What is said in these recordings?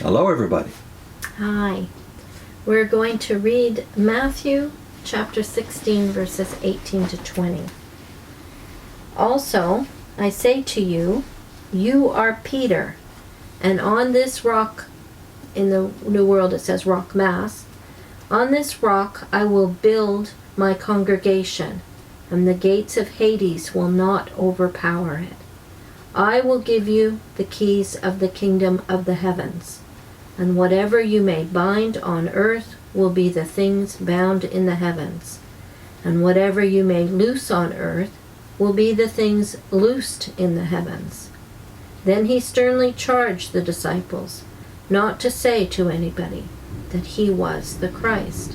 Hello, everybody. Hi. We're going to read Matthew chapter 16, verses 18 to 20. Also, I say to you, you are Peter, and on this rock, in the New World it says rock mass, on this rock I will build my congregation, and the gates of Hades will not overpower it. I will give you the keys of the kingdom of the heavens, and whatever you may bind on earth will be the things bound in the heavens, and whatever you may loose on earth will be the things loosed in the heavens. Then he sternly charged the disciples not to say to anybody that he was the Christ.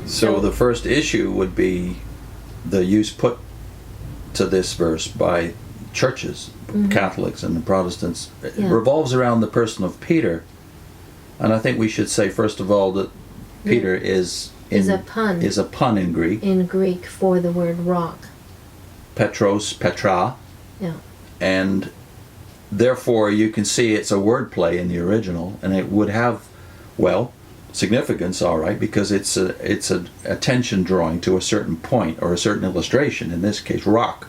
So the first issue would be the use put to this verse by churches, Catholics and the Protestants. It revolves around the person of Peter. And I think we should say, first of all, that Peter is a pun in Greek. In Greek for the word rock. Petros, Petra. Yeah. And therefore you can see it's a wordplay in the original, and it would have, well, significance, all right, because it's a attention drawing to a certain point or a certain illustration. In this case, rock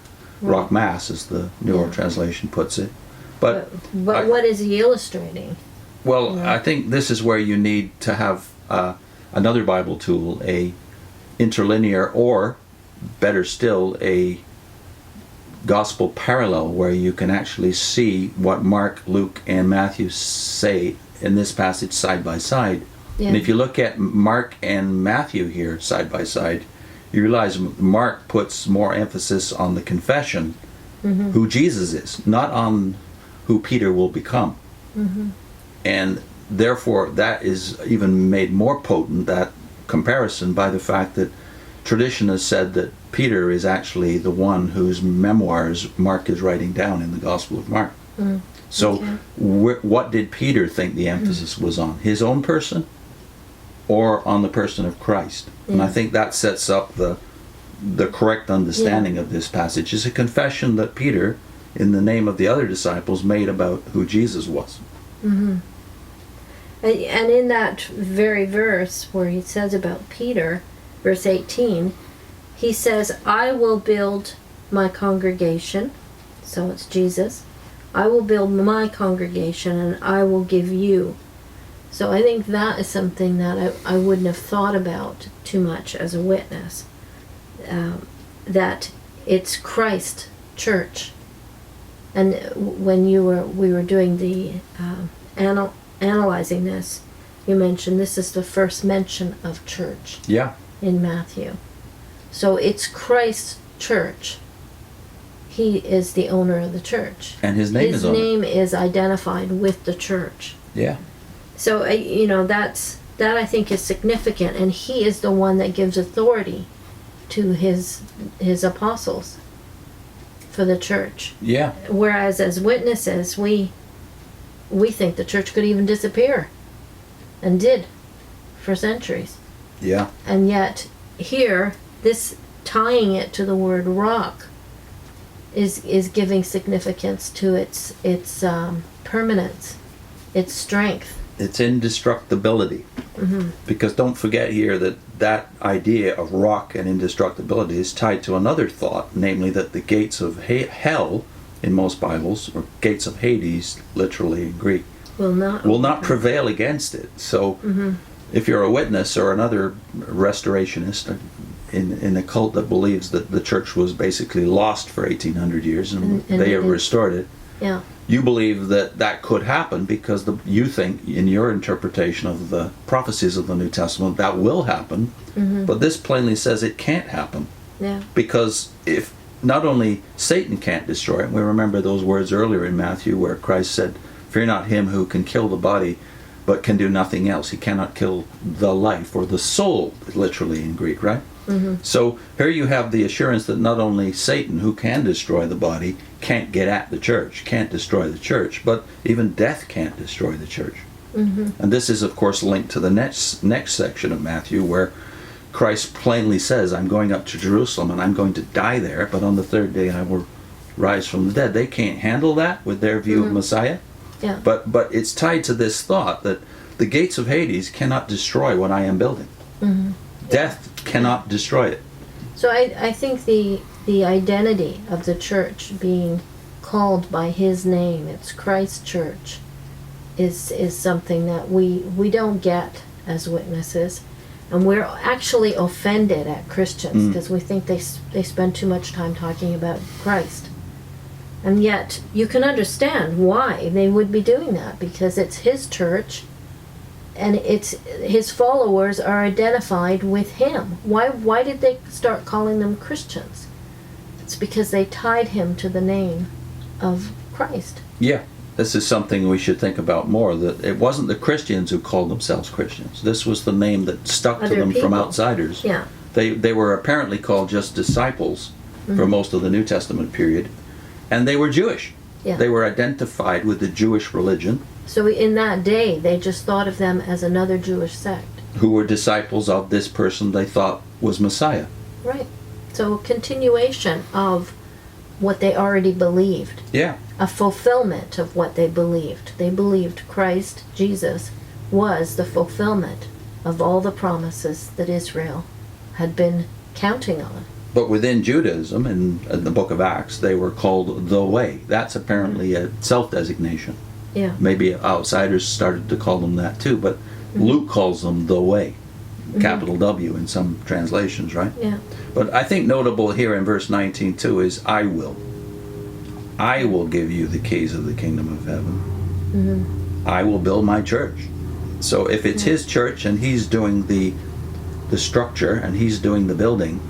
mass, as the newer translation puts it. But what is he illustrating? Well, I think this is where you need to have another Bible tool, a interlinear, or better still, a gospel parallel, where you can actually see what Mark, Luke, and Matthew say in this passage side by side. Yeah. And if you look at Mark and Matthew here side by side, you realize Mark puts more emphasis on the confession, who Jesus is, not on who Peter will become. And therefore that is even made more potent, that comparison, by the fact that tradition has said that Peter is actually the one whose memoirs Mark is writing down in the Gospel of Mark. So what did Peter think the emphasis was on? His own person, or on the person of Christ? And I think that sets up the correct understanding of this passage. It's a confession that Peter, in the name of the other disciples, made about who Jesus was. And in that very verse where he says about Peter, verse 18, he says, I will build my congregation. So it's Jesus. I will build my congregation, and I will give you. So I think that is something that I wouldn't have thought about too much as a witness. That it's Christ Church. And when we were doing the analyzing this, you mentioned this is the first mention of church. Yeah. In Matthew. So it's Christ's church. He is the owner of the church. And his name is identified with the church. Yeah. So, that I think is significant, and he is the one that gives authority to his apostles for the church. Yeah. Whereas as witnesses, we think the church could even disappear, and did for centuries. Yeah. And yet here, this tying it to the word rock is giving significance to its permanence, its strength. Its indestructibility. Because don't forget here that idea of rock and indestructibility is tied to another thought, namely that the gates of hell in most Bibles, or gates of Hades, literally in Greek, will not prevail against it. So if you're a witness or another restorationist in a cult that believes that the church was basically lost for 1800 years and they have restored it, you believe that could happen because you think, in your interpretation of the prophecies of the New Testament, that will happen. But this plainly says it can't happen. Because if not only Satan can't destroy it, we remember those words earlier in Matthew where Christ said, fear not him who can kill the body but can do nothing else. He cannot kill the life, or the soul, literally in Greek, right? So here you have the assurance that not only Satan, who can destroy the body, can't get at the church, can't destroy the church, but even death can't destroy the church. And this is, of course, linked to the next section of Matthew, where Christ plainly says, I'm going up to Jerusalem and I'm going to die there, but on the third day I will rise from the dead. They can't handle that with their view of Messiah. Yeah. But it's tied to this thought that the gates of Hades cannot destroy what I am building. Mm-hmm. Death cannot destroy it. So I think the identity of the church being called by his name, it's Christ Church, is something that we don't get as witnesses. And we're actually offended at Christians because we think they spend too much time talking about Christ. And yet you can understand why they would be doing that, because it's his church and it's his followers are identified with him. Why did they start calling them Christians? It's because they tied him to the name of Christ. Yeah. This is something we should think about more, that it wasn't the Christians who called themselves Christians. This was the name that stuck to Other them from people. outsiders. Yeah. They were apparently called just disciples for most of the New Testament period, and they were Jewish. Yeah. They were identified with the Jewish religion, So in that day, they just thought of them as another Jewish sect. who were disciples of this person they thought was Messiah. Right. So a continuation of what they already believed. Yeah. A fulfillment of what they believed. They believed Christ, Jesus, was the fulfillment of all the promises that Israel had been counting on. But within Judaism, in the book of Acts, they were called the Way. That's apparently a self-designation. Yeah. Maybe outsiders started to call them that too, but Luke calls them the Way. Capital W in some translations, right? Yeah. But I think notable here in verse 19 too is I will give you the keys of the kingdom of heaven. I will build my church. So if it's his church and he's doing the structure and he's doing the building,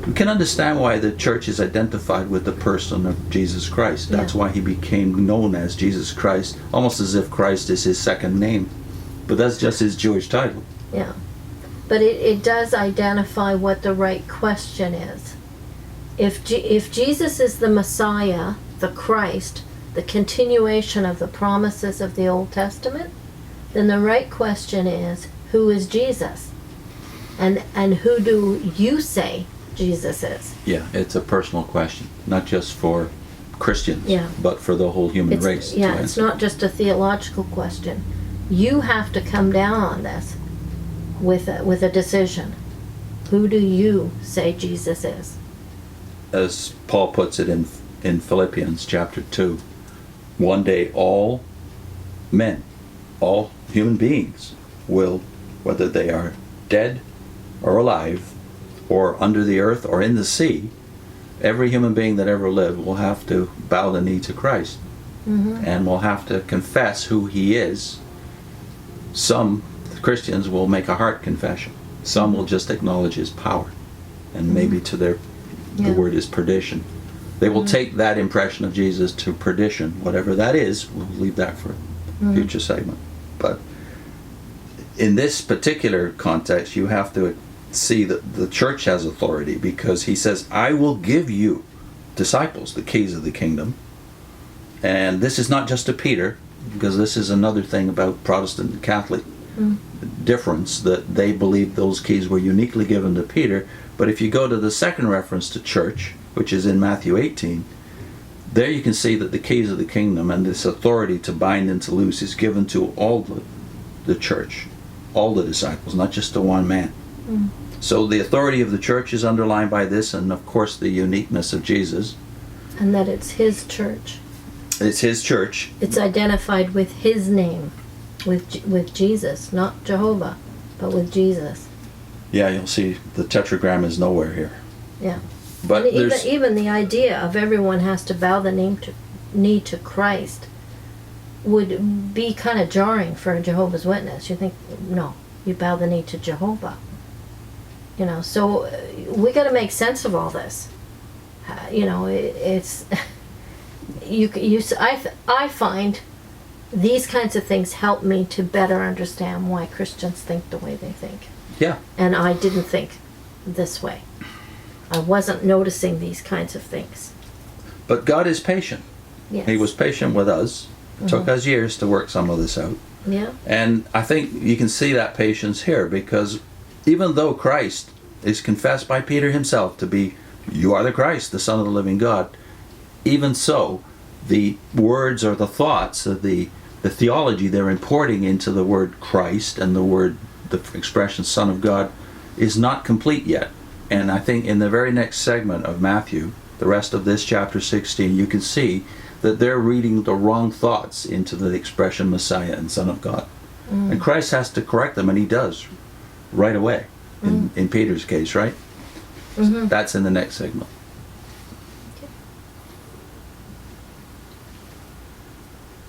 we can understand why the church is identified with the person of Jesus Christ. That's why he became known as Jesus Christ, almost as if Christ is his second name. But that's just his Jewish title. Yeah. But it does identify what the right question is. If Jesus is the Messiah, the Christ, the continuation of the promises of the Old Testament, then the right question is, who is Jesus? And who do you say Jesus is? Yeah, it's a personal question, not just for Christians, but for the whole human race. Yeah, it's not just a theological question. You have to come down on this with a decision. Who do you say Jesus is? As Paul puts it in Philippians chapter 2, one day all men, all human beings will, whether they are dead or alive or under the earth or in the sea, every human being that ever lived will have to bow the knee to Christ and will have to confess who he is. Some Christians will make a heart confession. Some will just acknowledge his power, and maybe to the word is perdition. They will take that impression of Jesus to perdition, whatever that is. We'll leave that for a future segment. But in this particular context, you have to see that the church has authority, because he says, I will give you, disciples, the keys of the kingdom. And this is not just to Peter, because this is another thing about Protestant and Catholic difference, that they believe those keys were uniquely given to Peter. But if you go to the second reference to church, which is in Matthew 18, there you can see that the keys of the kingdom and this authority to bind and to loose is given to all the church, all the disciples, not just to one man. So the authority of the church is underlined by this, and of course the uniqueness of Jesus. And that it's his church. It's his church. It's identified with his name, with Jesus, not Jehovah, but with Jesus. Yeah, you'll see the tetragram is nowhere here. Yeah. But and there's even the idea of everyone has to bow the knee to Christ would be kind of jarring for a Jehovah's Witness. You think, no, you bow the knee to Jehovah. You know, so we got to make sense of all this. You know, it's I find these kinds of things help me to better understand why Christians think the way they think. Yeah. And I didn't think this way. I wasn't noticing these kinds of things. But God is patient. Yes. He was patient with us. It took us years to work some of this out. Yeah. And I think you can see that patience here, because even though Christ is confessed by Peter himself to be, you are the Christ, the Son of the living God, even so, the words or the thoughts of the the theology they're importing into the word Christ and the expression Son of God is not complete yet. And I think in the very next segment of Matthew, the rest of this chapter 16, you can see that they're reading the wrong thoughts into the expression Messiah and Son of God. And Christ has to correct them, and he does right away in Peter's case, right? That's in the next segment.